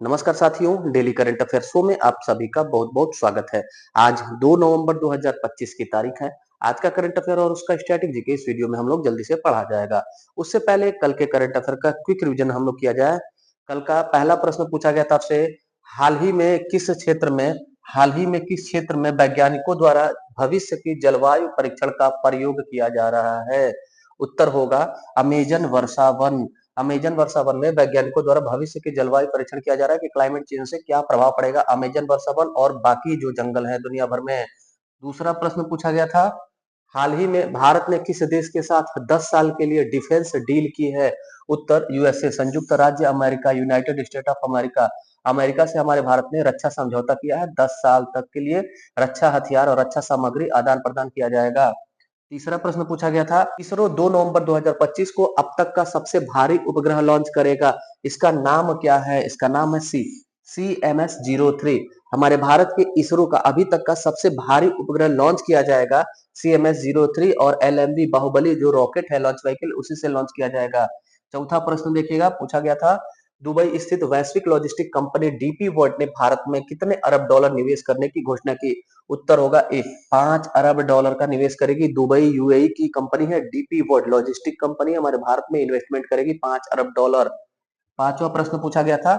नमस्कार साथियों, daily current affair show में आप सभी का बहुत-बहुत स्वागत है। आज 2 नवंबर 2025 की तारीख है। आज का करंट अफेयर और उसका स्ट्रैटेजी के इस वीडियो में हम लोग जल्दी से पढ़ा जाएगा। उससे पहले कल के करंट अफेयर का क्विक रिवीजन हम लोग किया जाए। कल का पहला प्रश्न पूछा गया था आपसे, हाल ही में किस क्षेत्र में हाल ही में किस क्षेत्र में वैज्ञानिकों द्वारा भविष्य की जलवायु परीक्षण का प्रयोग किया जा रहा है? उत्तर होगा अमेजन वर्षावन। अमेजन वर्षावन में वैज्ञानिकों द्वारा भविष्य के जलवायु परीक्षण किया जा रहा है कि क्लाइमेट चेंज से क्या प्रभाव पड़ेगा अमेजन वर्षावन और बाकी जो जंगल है दुनिया भर में। दूसरा प्रश्न पूछा गया था, हाल ही में भारत ने किस देश के साथ 10 साल के लिए डिफेंस डील की है? उत्तर यूएसए, संयुक्त राज्य America, United state of America. America से हमारे भारत ने रक्षा समझौता किया है। 10 साल तक के लिए रक्षा हथियार और रक्षा सामग्री आदान प्रदान किया जाएगा। तीसरा प्रश्न पूछा गया था, इसरो 2 नवंबर 2025 को अब तक का सबसे भारी उपग्रह लॉन्च करेगा। इसका नाम क्या है? इसका नाम है CMS-03। हमारे भारत के इसरो का अभी तक का सबसे भारी उपग्रह लॉन्च किया जाएगा CMS-03 और LMV बाहुबली जो रॉकेट है लॉन्च व्हीकल उसी से लॉन्च किया जाएगा। चौथा प्रश्न देखिएगा, पूछा गया था, दुबई स्थित वैश्विक लॉजिस्टिक कंपनी डीपी वर्ल्ड ने भारत में कितने अरब डॉलर निवेश करने की घोषणा की? उत्तर होगा ए, 5 अरब डॉलर का निवेश करेगी। दुबई यूएई की कंपनी है डीपी वर्ल्ड लॉजिस्टिक कंपनी, हमारे भारत में इन्वेस्टमेंट करेगी 5 अरब डॉलर। पांचवा प्रश्न पूछा गया था,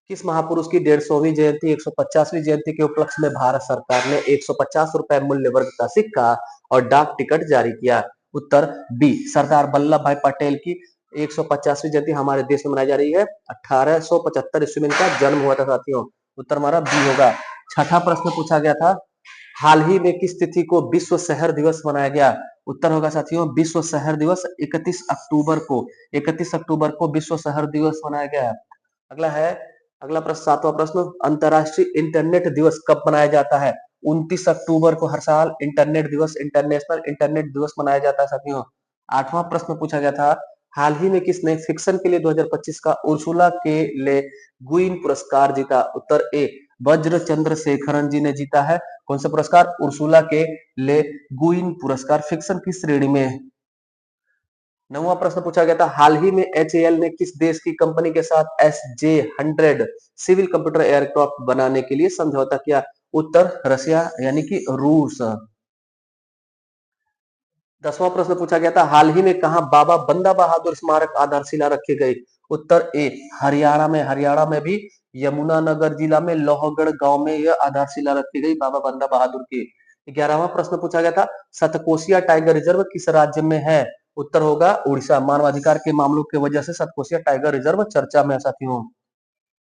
किस महापुरुष की 150वीं जयंती 150वीं जयंती के उपलक्ष्य में भारत सरकार ने 150 रुपए मूल्य वर्ग का सिक्का और डाक टिकट जारी किया? उत्तर बी, सरदार वल्लभ भाई पटेल की 150वीं जयंती हमारे देश में मनाई जा रही है। 1875 ईस्वी में इनका जन्म हुआ था साथियों। उत्तर हमारा बी होगा। छठा प्रश्न पूछा गया था, हाल ही में किस तिथि को विश्व शहर दिवस मनाया गया? उत्तर होगा साथियों विश्व शहर दिवस 31 अक्टूबर को। 31 अक्टूबर को विश्व शहर दिवस मनाया गया है। अगला है, अगला प्रश्न, सातवां प्रश्न, अंतरराष्ट्रीय इंटरनेट दिवस कब मनाया जाता है? 29 अक्टूबर को हर साल इंटरनेट दिवस, इंटरनेशनल इंटरनेट दिवस मनाया जाता है साथियों। आठवां प्रश्न पूछा गया था, हाल ही में किसने फिक्शन के लिए 2025 का उर्सुला के ले गुइन पुरस्कार जीता? उत्तर ए, वज्र चंद्रशेखरन जी ने जीता है। कौन सा पुरस्कार? उर्सुला के ले गुइन पुरस्कार फिक्शन की श्रेणी में। नौवां प्रश्न पूछा गया था, हाल ही में HAL ने किस देश की कंपनी के साथ SJ-100 सिविल कंप्यूटर एयरक्राफ्ट बनाने के लिए समझौता किया? उत्तर रसिया यानी कि रूस। 10वां प्रश्न पूछा गया था, हाल ही में कहां बाबा बंदा बहादुर स्मारक आधारशिला रखी गई? उत्तर ए, हरियाणा में भी यमुनानगर जिला में लोहगढ़ गांव में यह आधारशिला रखी गई बाबा बंदा बहादुर की। 11वां प्रश्न पूछा गया था, सतकोसिया टाइगर रिजर्व किस राज्य में है? उत्तर होगा उड़ीसा। मानवाधिकार के मामलों की वजह से सतकोसिया टाइगर रिजर्व चर्चा में है साथियों।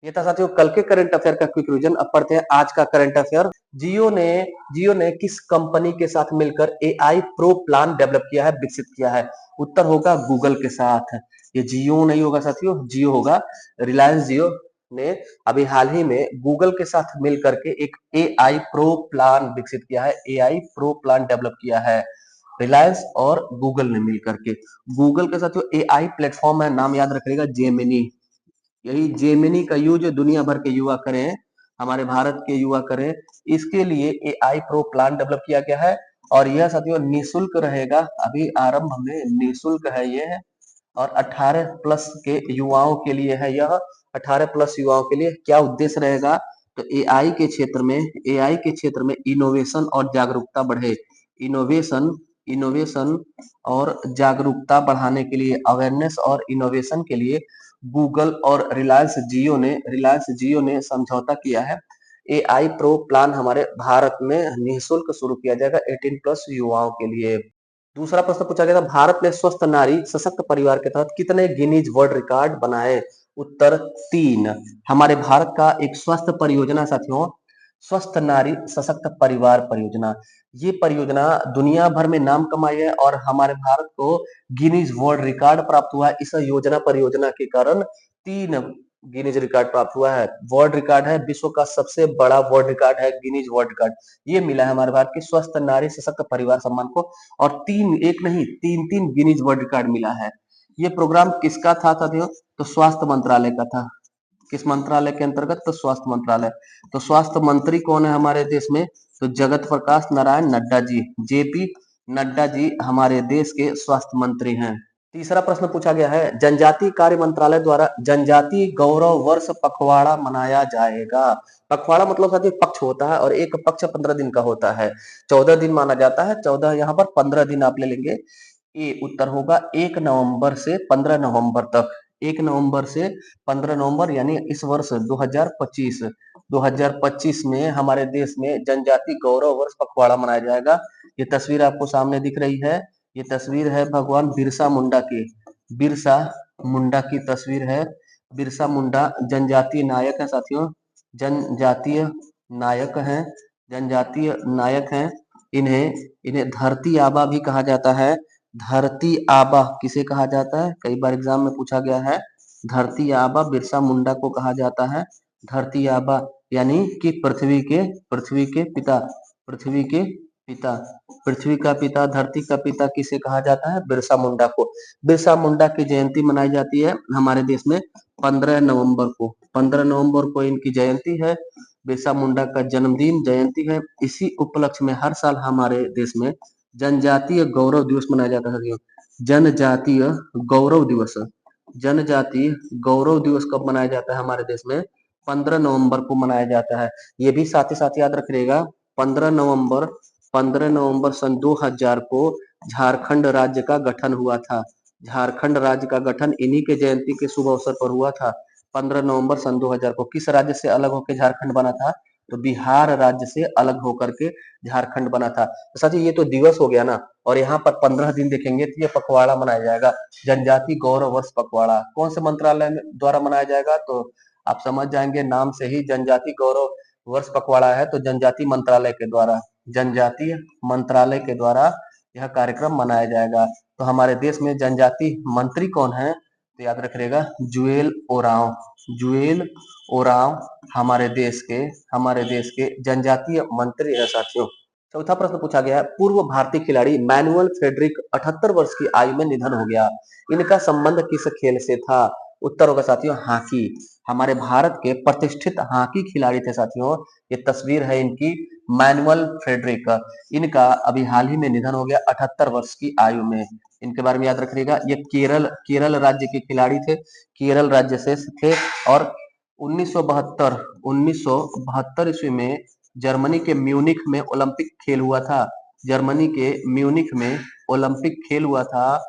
ये था साथियों कल के करंट अफेयर का क्विक रिवीजन। अब पढ़ते हैं आज का करंट अफेयर। जियो ने जियो ने किस कंपनी के साथ मिलकर AI प्रो प्लान डेवलप किया है, विकसित किया है? उत्तर होगा गूगल के साथ। ये जियो नहीं होगा साथियों, जियो होगा। रिलायंस जियो ने अभी हाल ही में गूगल के साथ मिल करके एक AI प्रो प्लान विकसित किया है, AI प्रो प्लान डेवलप किया है रिलायंस और गूगल ने मिल करके। गूगल के साथ जो AI प्लेटफॉर्म है, नाम याद रखिएगा जेमिनी। यही जेमिनी का यूज दुनिया भर के युवा करें, हमारे भारत के युवा करें, इसके लिए AI प्रो प्लान डेवलप किया गया है और यह साथियों निःशुल्क रहेगा। अभी आरंभ में निःशुल्क है ये और 18 प्लस के युवाओं के लिए है यह। 18 प्लस युवाओं के लिए क्या उद्देश्य रहेगा? तो AI के क्षेत्र में इनोवेशन और जागरूकता बढ़े। इनोवेशन इनोवेशन और जागरूकता बढ़ाने के लिए, अवेयरनेस और इनोवेशन के लिए गूगल और रिलायंस जियो ने समझौता किया है। AI प्रो प्लान हमारे भारत में निःशुल्क शुरू किया जाएगा 18 प्लस युवाओं के लिए। दूसरा प्रश्न पूछा गया था, भारत ने स्वस्थ नारी सशक्त परिवार के तहत कितने गिनीज वर्ल्ड रिकॉर्ड बनाए? उत्तर 3। हमारे भारत का एक स्वस्थ परियोजना साथियों, स्वस्थ नारी सशक्त परिवार परियोजना। ये परियोजना दुनिया भर में नाम कमाई है और हमारे भारत को गिनीज वर्ल्ड रिकॉर्ड प्राप्त हुआ है। इस परियोजना के कारण 3 गिनीज रिकॉर्ड प्राप्त हुआ है। वर्ल्ड रिकॉर्ड है, विश्व का सबसे बड़ा वर्ल्ड रिकॉर्ड है गिनीज वर्ल्ड रिकॉर्ड। ये मिला है हमारे भारत की स्वस्थ नारी सशक्त परिवार सम्मान को और एक नहीं तीन गिनीज वर्ल्ड रिकॉर्ड मिला है। ये प्रोग्राम किसका था साथियों? तो स्वास्थ्य मंत्रालय का था। किस मंत्रालय के अंतर्गत? तो स्वास्थ्य मंत्रालय। तो स्वास्थ्य मंत्री कौन है हमारे देश में? तो जगत प्रकाश नारायण नड्डा जी, JP नड्डा जी हमारे देश के स्वास्थ्य मंत्री हैं। तीसरा प्रश्न पूछा गया है, जनजातीय कार्य मंत्रालय द्वारा जनजातीय गौरव वर्ष पखवाड़ा मनाया जाएगा। पखवाड़ा मतलब साथी पक्ष होता है और एक पक्ष 15 दिन का होता है। 14 दिन माना जाता है, 14 यहाँ पर 15 दिन आप ले लेंगे। ये उत्तर होगा 1 नवंबर से 15 नवंबर तक। 1 नवंबर से 15 नवंबर यानी इस वर्ष 2025 में हमारे देश में जनजातीय गौरव वर्ष पखवाड़ा मनाया जाएगा। ये तस्वीर आपको सामने दिख रही है। ये तस्वीर है भगवान बिरसा मुंडा की। बिरसा मुंडा की तस्वीर है। बिरसा मुंडा जनजातीय नायक है साथियों। जनजातीय नायक हैं। जनजातीय नायक हैं। इन्हें इन्हें धरती आबा भी कहा जाता है। धरती आबा किसे कहा जाता है? कई बार एग्जाम में पूछा गया है। धरती आबा बिरसा मुंडा को कहा जाता है। धरती आबा यानी कि पृथ्वी के पिता। पृथ्वी के पिता। पृथ्वी का पिता, धरती का पिता किसे कहा जाता है? बिरसा मुंडा को। बिरसा मुंडा की जयंती मनाई जाती है हमारे देश में 15 नवंबर को। 15 नवंबर को इनकी जयंती है। बिरसा मुंडा का जन्मदिन जयंती है। इसी उपलक्ष्य में हर साल हमारे देश में जनजातीय गौरव दिवस मनाया जाता है। जनजातीय गौरव दिवस। जनजातीय गौरव दिवस कब मनाया जाता है हमारे देश में? 15 नवंबर को मनाया जाता है। ये भी साथ ही साथ याद रखिएगा, 15 नवंबर सन 2000 को झारखंड राज्य का गठन हुआ था। झारखंड राज्य का गठन इन्हीं के जयंती के शुभ अवसर पर हुआ था। 15 नवंबर सन 2000 को। किस राज्य से अलग होकर झारखंड बना था? तो बिहार राज्य से अलग होकर के झारखंड बना था। तो साथी ये तो दिवस हो गया ना, और यहाँ पर 15 दिन देखेंगे तो ये पखवाड़ा मनाया जाएगा। जनजाति गौरव वर्ष पखवाड़ा कौन से मंत्रालय द्वारा मनाया जाएगा? तो आप समझ जाएंगे नाम से ही, जनजाति गौरव वर्ष पखवाड़ा है तो जनजाति मंत्रालय के द्वारा, जनजातीय मंत्रालय के द्वारा यह कार्यक्रम मनाया जाएगा। तो हमारे देश में जनजाति मंत्री कौन है? तो याद रखिएगा जुएल ओरांव। जुएल ओरांव हमारे देश के जनजातीय मंत्री है साथियों। चौथा प्रश्न पूछा गया है, पूर्व भारतीय खिलाड़ी मैनुअल फ्रेडरिक 78 वर्ष की आयु में निधन हो गया। इनका संबंध किस खेल से था? उत्तर होगा साथियों हॉकी। हमारे भारत के प्रतिष्ठित हॉकी खिलाड़ी थे साथियों। ये तस्वीर है इनकी, मैनुअल फ्रेडरिक। इनका अभी हाल ही में निधन हो गया 78 वर्ष की आयु में। इनके बारे में याद रखिएगा, ये केरल राज्य के खिलाड़ी थे। केरल राज्य से थे और 1972 ईस्वी में जर्मनी के म्यूनिख में ओलंपिक खेल हुआ था। जर्मनी के म्यूनिख में ओलंपिक खेल हुआ था,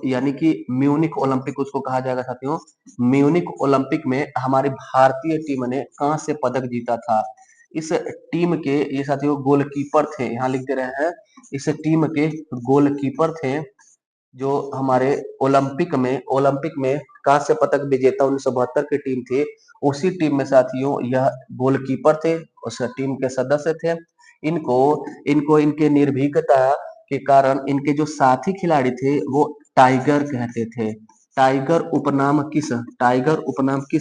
यानी कि म्यूनिख ओलंपिक उसको कहा जाएगा साथियों। म्यूनिख ओलंपिक में हमारी भारतीय टीम ने कांस्य पदक जीता था। इस टीम के ये साथियों गोलकीपर थे, यहाँ लिख दे रहे हैं। इस टीम के गोलकीपर थे जो हमारे ओलंपिक में कांस्य पदक विजेता 1972 की टीम थी। उसी टीम में साथियों यह गोलकीपर थे, उस टीम के सदस्य थे। इनको इनको इनके निर्भीकता के कारण इनके जो साथी खिलाड़ी थे वो टाइगर कहते थे। टाइगर उपनाम किस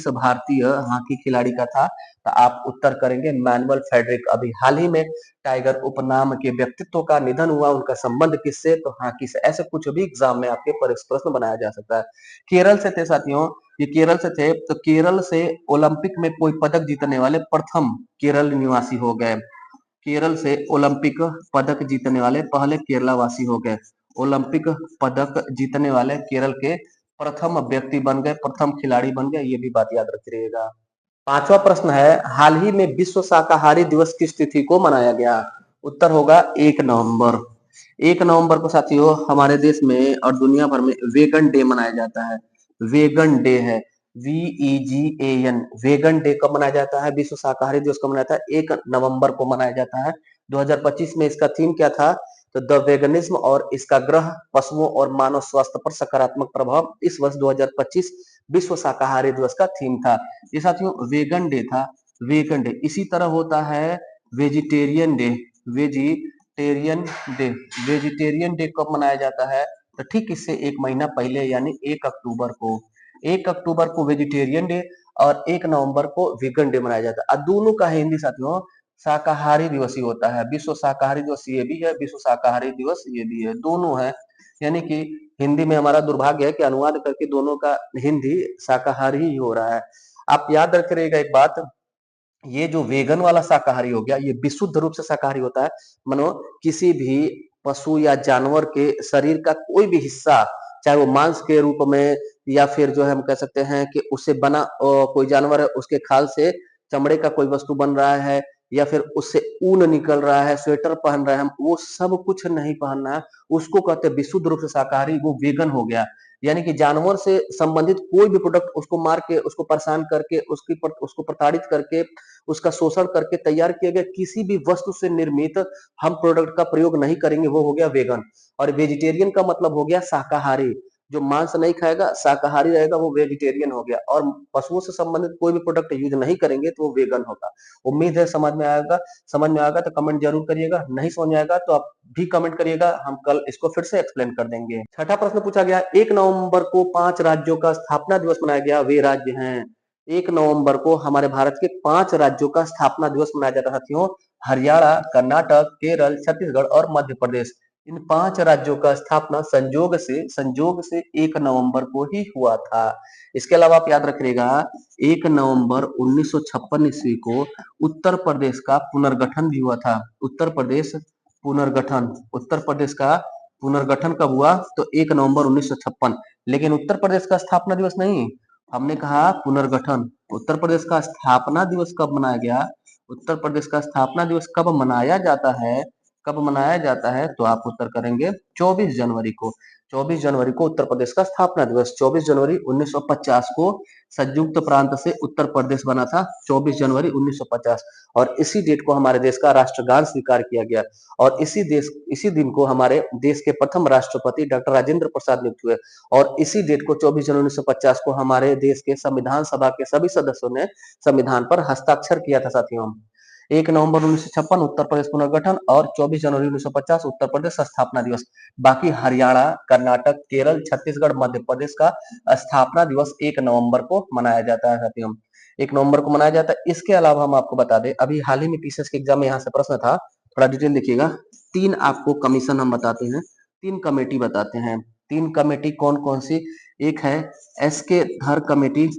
भारतीय हॉकी खिलाड़ी का था? तो आप उत्तर करेंगे मैनुअल फ्रेडरिक। अभी हाल ही में टाइगर उपनाम के व्यक्तित्व का निधन हुआ, उनका संबंध किससे? तो हॉकी से। ऐसे कुछ भी एग्जाम में आपके प्रश्न बनाया जा सकता है। केरल से थे साथियों, ये केरल से थे, तो केरल से ओलंपिक में कोई पदक जीतने वाले प्रथम केरल निवासी हो गए। केरल से ओलंपिक पदक जीतने वाले पहले केरला वासी हो गए। ओलंपिक पदक जीतने वाले केरल के प्रथम व्यक्ति बन गए, प्रथम खिलाड़ी बन गए। ये भी बात याद रखिएगा। पांचवा प्रश्न है, हाल ही में विश्व शाकाहारी दिवस किस तिथि को मनाया गया? उत्तर होगा 1 नवंबर। 1 नवंबर को साथियों हमारे देश में और दुनिया भर में वेगन डे मनाया जाता है। वेगन डे है, VEGAN। वेगन डे कब मनाया जाता है? विश्व शाकाहारी दिवस कब मनाया जाता है? 1 नवंबर को मनाया जाता है। 2025 में इसका थीम क्या था? तो द वेगनिज्म और इसका ग्रह, पशुओं और मानव स्वास्थ्य पर सकारात्मक प्रभाव। इस वर्ष 2025 विश्व शाकाहारी दिवस का थीम था। ये साथियों वेगन डे था। वेगन डे इसी तरह होता है vegetarian day. Vegetarian day vegetarian day कब मनाया जाता है? तो ठीक इससे एक महीना पहले यानी 1 अक्टूबर को। 1 अक्टूबर को वेजिटेरियन डे और 1 नवंबर को वीगन डे मनाया जाता है। और दोनों का हिंदी साथियों शाकाहारी दिवस ही होता है। विश्व शाकाहारी दिवस ये भी है, विश्व शाकाहारी दिवस ये भी है, दोनों है। यानी कि हिंदी में हमारा दुर्भाग्य है कि अनुवाद करके दोनों का हिंदी शाकाहारी ही हो रहा है। आप याद रखिएगा एक बात, ये जो वेगन वाला शाकाहारी हो गया ये विशुद्ध रूप से शाकाहारी होता है। मानो किसी भी पशु या जानवर के शरीर का कोई भी हिस्सा चाहे वो मांस के रूप में या फिर जो है हम कह सकते हैं कि उससे बना कोई जानवर है उसके खाल से चमड़े का कोई वस्तु बन रहा है या फिर उससे ऊन निकल रहा है, स्वेटर पहन रहे हैं हम, वो सब कुछ नहीं पहनना है। उसको कहते हैं विशुद्ध रूप से शाकाहारी, वो वेगन हो गया। यानी कि जानवर से संबंधित कोई भी प्रोडक्ट उसको मार के, उसको परेशान करके, उसको प्रताड़ित करके, उसका शोषण करके तैयार किया गया किसी भी वस्तु से निर्मित हम प्रोडक्ट का प्रयोग नहीं करेंगे, वो हो गया वेगन। और वेजिटेरियन का मतलब हो गया शाकाहारी। जो मांस नहीं खाएगा, शाकाहारी रहेगा, वो वेजिटेरियन हो गया। और पशुओं से संबंधित कोई भी प्रोडक्ट यूज नहीं करेंगे तो वो वेगन होगा। उम्मीद है समझ में आएगा तो कमेंट जरूर करिएगा, नहीं समझ में आएगा तो आप भी कमेंट करिएगा, हम कल इसको फिर से एक्सप्लेन कर देंगे। छठा प्रश्न पूछा गया, 1 नवंबर को 5 राज्यों का स्थापना दिवस मनाया गया, वे राज्य हैं। 1 नवंबर को हमारे भारत के 5 राज्यों का स्थापना दिवस मनाया जाता है साथियों। हरियाणा, कर्नाटक, केरल, छत्तीसगढ़ और मध्य प्रदेश। इन 5 राज्यों का स्थापना संजोग से 1 नवंबर को ही हुआ था। इसके अलावा आप याद रखिएगा, 1 नवंबर 1956 ईस्वी को उत्तर प्रदेश का पुनर्गठन भी हुआ था। उत्तर प्रदेश का पुनर्गठन कब हुआ? तो 1 नवंबर 1956। लेकिन उत्तर प्रदेश का स्थापना दिवस नहीं, हमने कहा पुनर्गठन। उत्तर प्रदेश का स्थापना दिवस कब मनाया गया? उत्तर प्रदेश का स्थापना दिवस कब मनाया जाता है? तो आप उत्तर करेंगे 24 जनवरी को। 24 जनवरी को उत्तर प्रदेश का स्थापना दिवस। 24 जनवरी 1950 को संयुक्त प्रांत से उत्तर प्रदेश बना था, 24 जनवरी 1950। और इसी डेट को हमारे देश का राष्ट्रगान स्वीकार किया गया। और इसी दिन को हमारे देश के प्रथम राष्ट्रपति डॉक्टर राजेंद्र प्रसाद नियुक्त हुए। और इसी डेट को 24 जनवरी 1950 को हमारे देश के संविधान सभा के सभी सदस्यों ने संविधान पर हस्ताक्षर किया था साथियों। 1 नवंबर 1956 उत्तर प्रदेश पुनर्गठन और 24 जनवरी 1950 उत्तर प्रदेश स्थापना दिवस। बाकी हरियाणा, कर्नाटक, केरल, छत्तीसगढ़, मध्य प्रदेश का स्थापना दिवस 1 नवंबर को मनाया जाता है साथियों। 1 नवंबर को मनाया जाता है। इसके अलावा हम आपको बता दें, अभी हाल ही में टीसीएस के एग्जाम में यहाँ से प्रश्न था, थोड़ा डिटेल देखिएगा। 3 आपको कमीशन हम बताते हैं, 3 कमेटी बताते हैं। 3 कमेटी कौन कौन सी? एक है एसके धर कमेटी,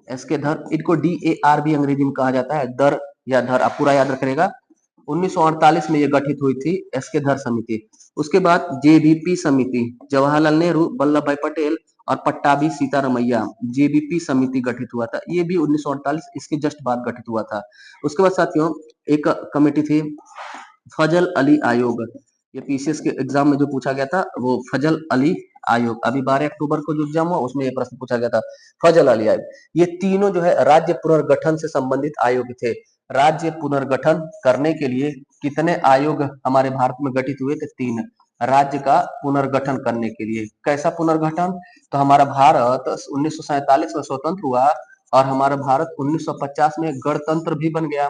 एसके धर इनको DAR भी अंग्रेजी में कहा जाता है, दर या धर, आप पूरा याद रखिएगा। 1948 में ये गठित हुई थी एसके धर समिति। उसके बाद जेबीपी समिति, जवाहरलाल नेहरू, वल्लभ भाई पटेल और पट्टाभी सीतारमैया, जेबीपी समिति गठित हुआ था। ये भी 1948 इसके जस्ट बाद गठित हुआ था। उसके बाद साथियों एक कमेटी थी फजल अली आयोग। ये पीसीएस के एग्जाम में जो पूछा गया था वो फजल अली आयोग। अभी 12 अक्टूबर को जो एग्जाम हुआ उसमें ये प्रश्न पूछा गया था, फजल अली आयोग। ये तीनों जो है राज्य पुनर्गठन से संबंधित आयोग थे। राज्य पुनर्गठन करने के लिए कितने आयोग हमारे भारत में गठित हुए थे? 3। राज्य का पुनर्गठन करने के लिए। कैसा पुनर्गठन? तो हमारा भारत 1947 में स्वतंत्र हुआ और हमारा भारत 1950 में गणतंत्र भी बन गया।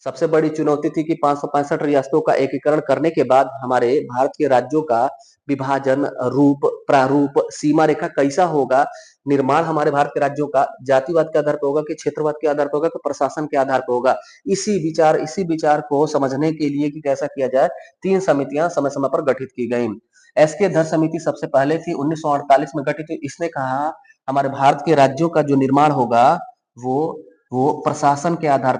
सबसे बड़ी चुनौती थी कि 565 रियासतों का एकीकरण करने के बाद हमारे भारत के राज्यों का विभाजन, रूप, प्रारूप, सीमा रेखा कैसा होगा, निर्माण हमारे भारत के राज्यों का जातिवाद के आधार पर होगा कि क्षेत्रवाद के आधार पर होगा कि प्रशासन के आधार पर होगा। इसी विचार को समझने के लिए कि कैसा किया जाए, 3 समितियां समय समय पर गठित की गई। एसके धर समिति सबसे पहले थी, 1948 में गठित हुई। इसने कहा हमारे भारत के राज्यों का जो निर्माण होगा वो प्रशासन के आधार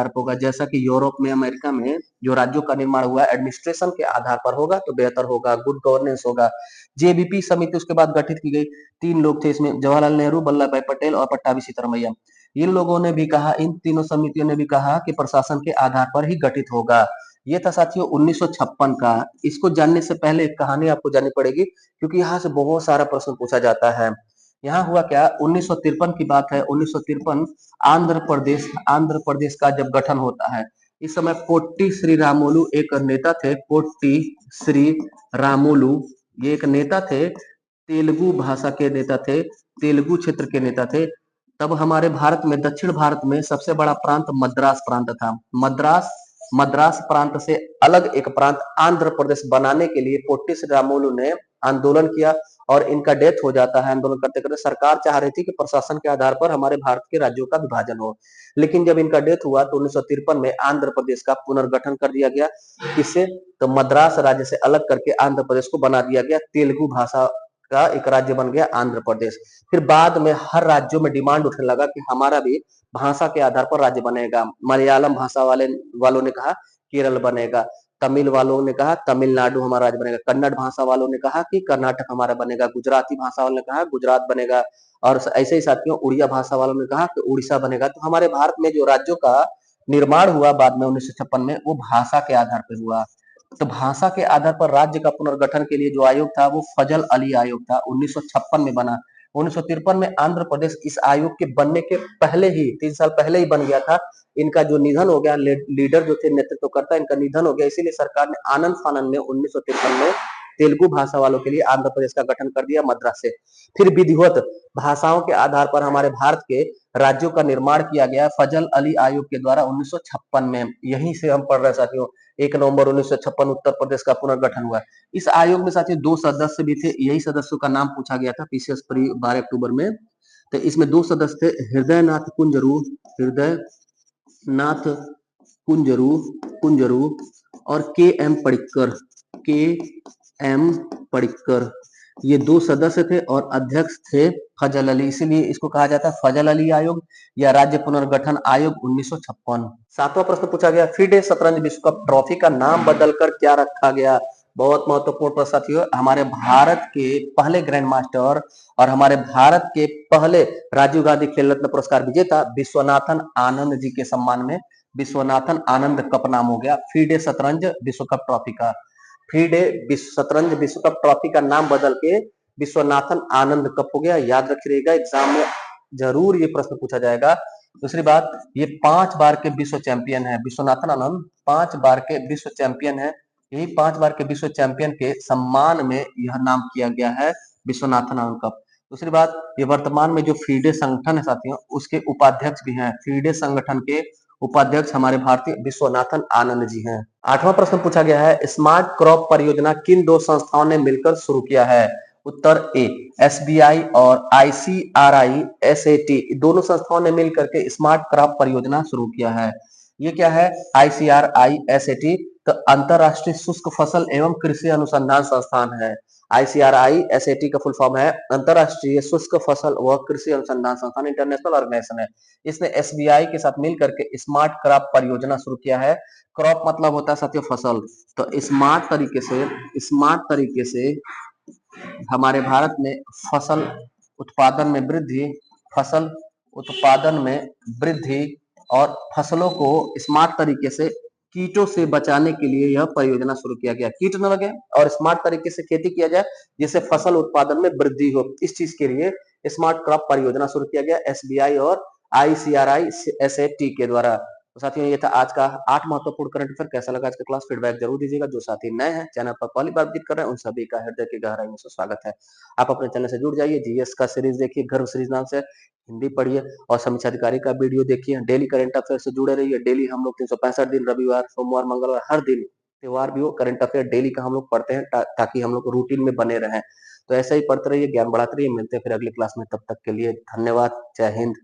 पर होगा, जैसा कि यूरोप में, अमेरिका में जो राज्यों का निर्माण हुआ है एडमिनिस्ट्रेशन के आधार पर होगा तो बेहतर होगा, गुड गवर्नेंस होगा। जेबीपी समिति उसके बाद गठित की गई। 3 लोग थे इसमें, जवाहरलाल नेहरू, वल्लभ भाई पटेल और पट्टाभी सीतारमैया। इन लोगों ने भी कहा, इन तीनों समितियों ने भी कहा कि प्रशासन के आधार पर ही गठित होगा। ये था साथियों 1956 का। इसको जानने से पहले एक कहानी आपको जाननी पड़ेगी क्योंकि यहाँ से बहुत सारा प्रश्न पूछा जाता है। यहाँ हुआ क्या, 1953 की बात है। 1953 आंध्र प्रदेश का जब गठन होता है, इस समय पोट्टी श्री रामुलु एक नेता थे। पोट्टी श्री रामुलु ये एक नेता थे, तेलुगु भाषा के नेता थे, तेलुगु क्षेत्र के नेता थे। तब हमारे भारत में, दक्षिण भारत में सबसे बड़ा प्रांत मद्रास प्रांत था। मद्रास प्रांत से अलग एक प्रांत आंध्र प्रदेश बनाने के लिए पोट्टी श्री रामुलु ने आंदोलन किया और इनका डेथ हो जाता है। आंदोलन करते करते सरकार चाह रही थी कि प्रशासन के आधार पर हमारे भारत के राज्यों का विभाजन हो, लेकिन जब इनका डेथ हुआ तो 1953 में आंध्र प्रदेश का पुनर्गठन कर दिया गया। किससे? तो मद्रास राज्य से अलग करके आंध्र प्रदेश को बना दिया गया। तेलुगु भाषा का एक राज्य बन गया आंध्र प्रदेश। फिर बाद में हर राज्यों में डिमांड उठने लगा कि हमारा भी भाषा के आधार पर राज्य बनेगा। मलयालम भाषा वालों ने कहा केरल बनेगा। तमिल वालों ने कहा तमिलनाडु हमारा राज्य बनेगा, कन्नड़ भाषा वालों ने कहा कि कर्नाटक हमारा बनेगा, गुजराती भाषा वालों ने कहा गुजरात बनेगा, और ऐसे ही साथियों उड़िया भाषा वालों ने कहा कि उड़ीसा बनेगा। तो हमारे भारत में जो राज्यों का निर्माण हुआ बाद में 1956 में, वो भाषा के आधार पर हुआ। तो भाषा के आधार पर राज्य का पुनर्गठन के लिए जो आयोग था वो फजल अली आयोग था, 1956 में बना। 1953 में आंध्र प्रदेश इस आयोग के बनने के पहले ही 3 साल पहले ही बन गया था। इनका जो निधन हो गया, लीडर जो थे नेतृत्वकर्ता, इनका निधन हो गया, इसीलिए सरकार ने आनंद फानन में 1953 में तेलुगु भाषा वालों के लिए आंध्र प्रदेश का गठन कर दिया मद्रास से। फिर विधिवत भाषाओं के आधार पर हमारे भारत के राज्यों का निर्माण किया गया फजल अली आयोग के द्वारा 1956 में। यहीं से हम पढ़ रहे साथियों, 1 नवंबर 1956 उत्तर प्रदेश का पुनर्गठन हुआ। इस आयोग में साथियों 2 सदस्य भी थे, यही सदस्यों का नाम पूछा गया था पीसीएस प्री 12 अक्टूबर में। तो इसमें 2 सदस्य थे, हृदय नाथ कुंजरू और के एम पडिक्कर, ये 2 सदस्य थे और अध्यक्ष थे फजल अली, इसीलिए इसको कहा जाता है फजल अली आयोग या राज्य पुनर्गठन आयोग 1956। 7वां प्रश्न पूछा गया, फीडे शतरंज विश्व कप ट्रॉफी का नाम बदलकर क्या रखा गया? बहुत महत्वपूर्ण प्रश्न साथियों। हमारे भारत के पहले ग्रैंड मास्टर और हमारे भारत के पहले राजीव गांधी खेल रत्न पुरस्कार विजेता विश्वनाथन आनंद जी के सम्मान में विश्वनाथन आनंद कप नाम हो गया फीडे शतरंज विश्व कप ट्रॉफी का। फीडे शतरंज विश्व कप ट्रॉफी का नाम बदल के विश्वनाथन आनंद कप हो गया। याद रखिएगा, एग्जाम में जरूर ये प्रश्न पूछा जाएगा। दूसरी बात, ये 5 बार के विश्व चैंपियन है विश्वनाथन आनंद, 5 बार के विश्व चैंपियन है। यही 5 बार के विश्व चैंपियन के सम्मान में यह नाम किया गया है विश्वनाथन आनंद कप। दूसरी बात, ये वर्तमान में जो फीडे संगठन है साथियों, उसके उपाध्यक्ष भी हैं। फीडे संगठन के उपाध्यक्ष हमारे भारतीय विश्वनाथन आनंद जी हैं। 8वां प्रश्न पूछा गया है, स्मार्ट क्रॉप परियोजना किन 2 संस्थाओं ने मिलकर शुरू किया है? उत्तर ए, एसबीआई और आईसीआरआई एसएटी, दोनों संस्थाओं ने मिलकर के स्मार्ट क्रॉप परियोजना शुरू किया है। ये क्या है? आईसीआरआई एसएटी तो अंतरराष्ट्रीय शुष्क फसल एवं कृषि अनुसंधान संस्थान है। आईसीआरआई एसएटी का फुल फॉर्म है अंतरराष्ट्रीय शुष्क फसल व कृषि अनुसंधान संस्थान, इंटरनेशनल ऑर्गेनाइजेशन है। इसने एसबीआई के साथ मिलकर के स्मार्ट क्रॉप परियोजना शुरू किया है। क्रॉप मतलब होता है साथियों फसल। तो स्मार्ट तरीके से हमारे भारत में फसल उत्पादन में वृद्धि, फसल उत्पादन में वृद्धि और फसलों को स्मार्ट तरीके से कीटों से बचाने के लिए यह परियोजना शुरू किया गया। कीट न लगे और स्मार्ट तरीके से खेती किया जाए जिससे फसल उत्पादन में वृद्धि हो, इस चीज के लिए स्मार्ट क्रॉप परियोजना शुरू किया गया एसबीआई और आईसीआरआई एसएटी के द्वारा। तो साथियों ये था आज का 8 महत्वपूर्ण करंट अफेयर। कैसा लगा आज का क्लास? फीडबैक जरूर दीजिएगा। जो साथी नए हैं चैनल पर पहली बार विजिट कर रहे हैं उन सभी का हृदय की गहराई में स्वागत है। आप अपने चैनल से जुड़ जाइए, जीएस का सीरीज देखिए, गर्व सीरीज नाम से, हिंदी पढ़िए और समीक्षा अधिकारी का वीडियो देखिए। डेली करंट अफेयर से जुड़े रहिए। डेली हम लोग 365 दिन, रविवार सोमवार मंगलवार हर दिन, त्योहार भी हो, करंट अफेयर डेली का हम लोग पढ़ते हैं ताकि हम लोग रूटीन में बने रहें। तो ऐसा ही पढ़ते रहिए, ज्ञान बढ़ाते रहिए। मिलते हैं फिर अगली क्लास में, तब तक के लिए धन्यवाद। जय हिंद।